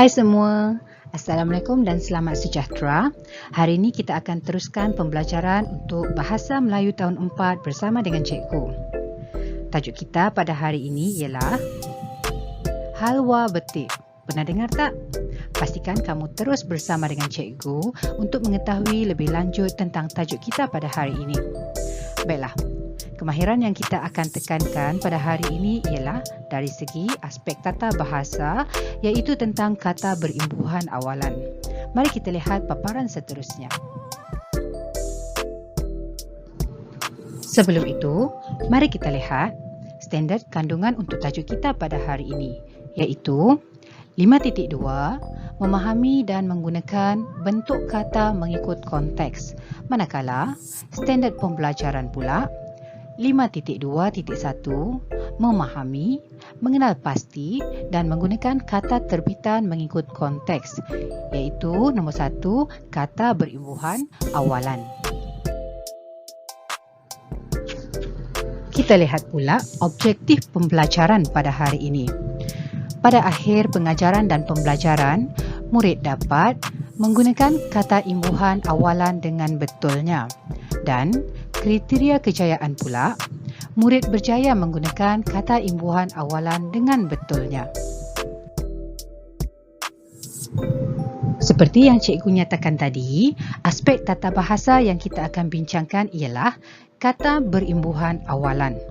Hai semua, Assalamualaikum dan selamat sejahtera. Hari ini kita akan teruskan pembelajaran untuk Bahasa Melayu tahun 4 bersama dengan cikgu. Tajuk kita pada hari ini ialah Halwa Betik. Pernah dengar tak? Pastikan kamu terus bersama dengan cikgu untuk mengetahui lebih lanjut tentang tajuk kita pada hari ini. Baiklah. Kemahiran yang kita akan tekankan pada hari ini ialah dari segi aspek tata bahasa, iaitu tentang kata berimbuhan awalan. Mari kita lihat paparan seterusnya. Sebelum itu, mari kita lihat standard kandungan untuk tajuk kita pada hari ini, iaitu 5.2, memahami dan menggunakan bentuk kata mengikut konteks. Manakala, standard pembelajaran pula 5.2.1 memahami, mengenal pasti dan menggunakan kata terbitan mengikut konteks, iaitu nombor 1, kata berimbuhan awalan. Kita lihat pula objektif pembelajaran pada hari ini. Pada akhir pengajaran dan pembelajaran, murid dapat menggunakan kata imbuhan awalan dengan betulnya, dan kriteria kejayaan pula, murid berjaya menggunakan kata imbuhan awalan dengan betulnya. Seperti yang cikgu nyatakan tadi, aspek tata bahasa yang kita akan bincangkan ialah kata berimbuhan awalan.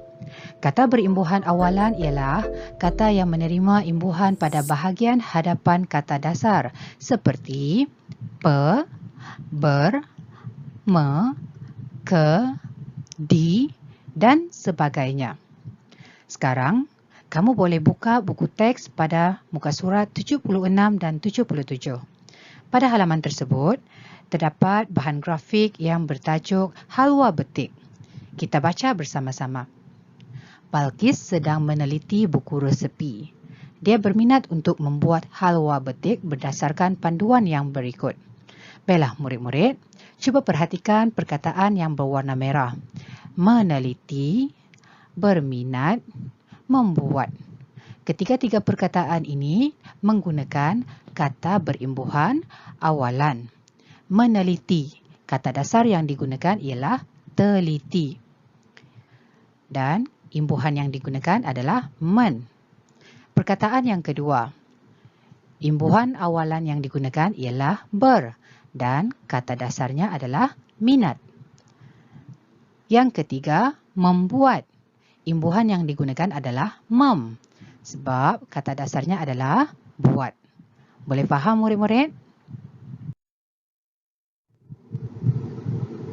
Kata berimbuhan awalan ialah kata yang menerima imbuhan pada bahagian hadapan kata dasar seperti pe, ber, me, ke, di dan sebagainya. Sekarang, kamu boleh buka buku teks pada muka surat 76 dan 77. Pada halaman tersebut, terdapat bahan grafik yang bertajuk Halwa Betik. Kita baca bersama-sama. Balkis sedang meneliti buku resepi. Dia berminat untuk membuat halwa betik berdasarkan panduan yang berikut. Baiklah murid-murid, cuba perhatikan perkataan yang berwarna merah. Meneliti, berminat, membuat. Ketiga-tiga perkataan ini menggunakan kata berimbuhan awalan. Meneliti, kata dasar yang digunakan ialah teliti. Dan imbuhan yang digunakan adalah men. Perkataan yang kedua, imbuhan awalan yang digunakan ialah ber. Dan kata dasarnya adalah minat. Yang ketiga, membuat. Imbuhan yang digunakan adalah mem. Sebab kata dasarnya adalah buat. Boleh faham murid-murid?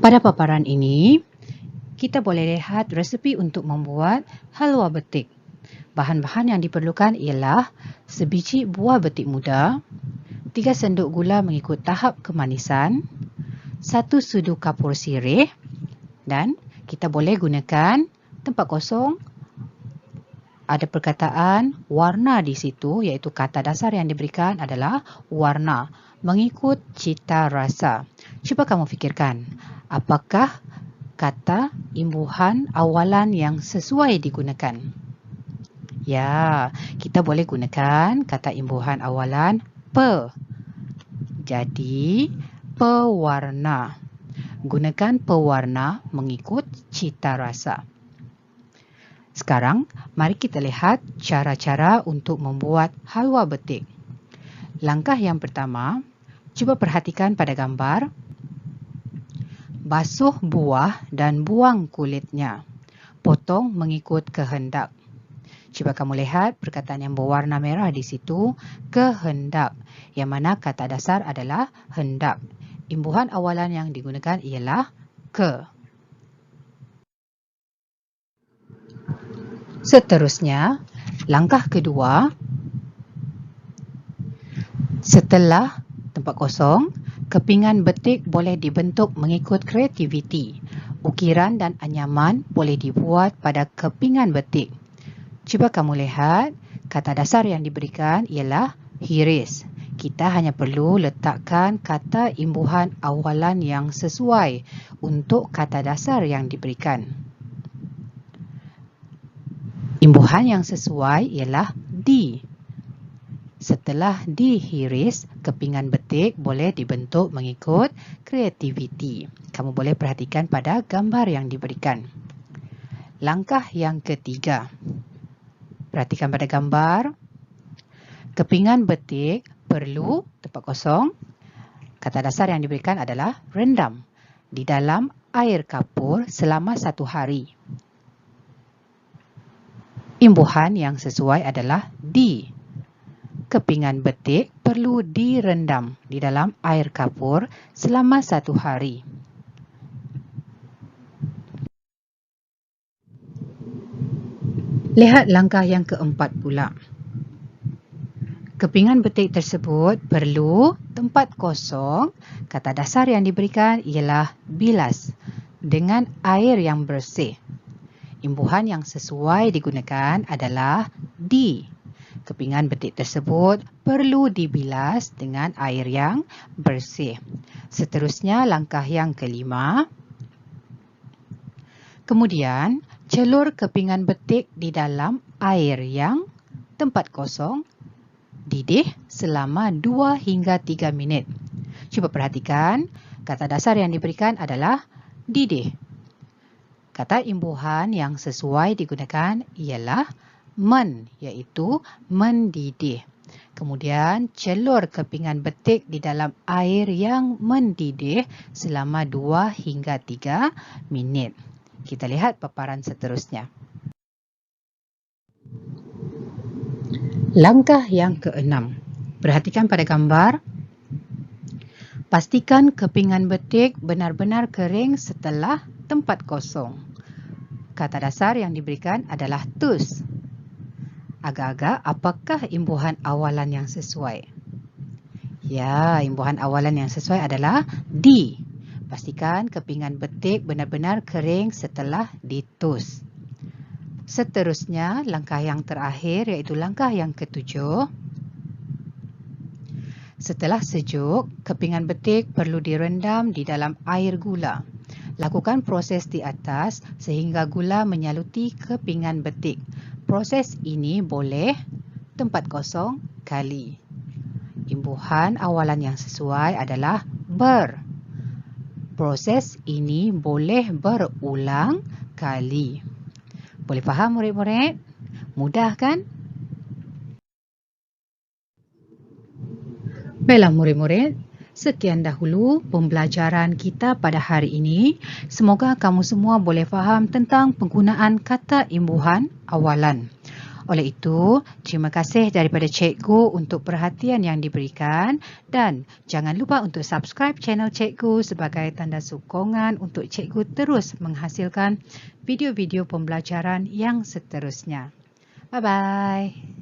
Pada paparan ini, kita boleh lihat resepi untuk membuat halwa betik. Bahan-bahan yang diperlukan ialah sebiji buah betik muda, 3 sendok gula mengikut tahap kemanisan, 1 sudu kapur sirih dan kita boleh gunakan tempat kosong. Ada perkataan warna di situ, iaitu kata dasar yang diberikan adalah warna mengikut cita rasa. Cuba kamu fikirkan, apakah kata imbuhan awalan yang sesuai digunakan? Ya, kita boleh gunakan kata imbuhan awalan pe. Jadi, pewarna. Gunakan pewarna mengikut cita rasa. Sekarang, mari kita lihat cara-cara untuk membuat halwa betik. Langkah yang pertama, cuba perhatikan pada gambar. Basuh buah dan buang kulitnya. Potong mengikut kehendak. Cuba kamu lihat perkataan yang berwarna merah di situ, kehendak, yang mana kata dasar adalah hendak. Imbuhan awalan yang digunakan ialah ke. Seterusnya, langkah kedua, setelah tempat kosong, kepingan betik boleh dibentuk mengikut kreativiti. Ukiran dan anyaman boleh dibuat pada kepingan betik. Cuba kamu lihat, kata dasar yang diberikan ialah hiris. Kita hanya perlu letakkan kata imbuhan awalan yang sesuai untuk kata dasar yang diberikan. Imbuhan yang sesuai ialah di. Setelah dihiris, kepingan betik boleh dibentuk mengikut kreativiti. Kamu boleh perhatikan pada gambar yang diberikan. Langkah yang ketiga. Perhatikan pada gambar. Kepingan betik perlu tempat kosong. Kata dasar yang diberikan adalah rendam di dalam air kapur selama 1 hari. Imbuhan yang sesuai adalah di. Kepingan betik perlu direndam di dalam air kapur selama 1 hari. Lihat langkah yang keempat pula. Kepingan betik tersebut perlu tempat kosong. Kata dasar yang diberikan ialah bilas dengan air yang bersih. Imbuhan yang sesuai digunakan adalah di. Kepingan betik tersebut perlu dibilas dengan air yang bersih. Seterusnya, langkah yang kelima. Kemudian, celur kepingan betik di dalam air yang tempat kosong, didih selama 2 hingga 3 minit. Cuba perhatikan, kata dasar yang diberikan adalah didih. Kata imbuhan yang sesuai digunakan ialah men, iaitu mendidih. Kemudian, celur kepingan betik di dalam air yang mendidih selama 2 hingga 3 minit. Kita lihat paparan seterusnya. Langkah yang keenam. Perhatikan pada gambar. Pastikan kepingan betik benar-benar kering setelah tempat kosong. Kata dasar yang diberikan adalah tus. Agak-agak, apakah imbuhan awalan yang sesuai? Ya, imbuhan awalan yang sesuai adalah di. Pastikan kepingan betik benar-benar kering setelah ditus. Seterusnya, langkah yang terakhir iaitu langkah yang ketujuh. Setelah sejuk, kepingan betik perlu direndam di dalam air gula. Lakukan proses di atas sehingga gula menyaluti kepingan betik. Proses ini boleh tempat kosong kali. Imbuhan awalan yang sesuai adalah ber. Proses ini boleh berulang kali. Boleh faham murid-murid? Mudah kan? Baiklah murid-murid, sekian dahulu pembelajaran kita pada hari ini. Semoga kamu semua boleh faham tentang penggunaan kata imbuhan awalan. Oleh itu, terima kasih daripada cikgu untuk perhatian yang diberikan dan jangan lupa untuk subscribe channel cikgu sebagai tanda sokongan untuk cikgu terus menghasilkan video-video pembelajaran yang seterusnya. Bye-bye.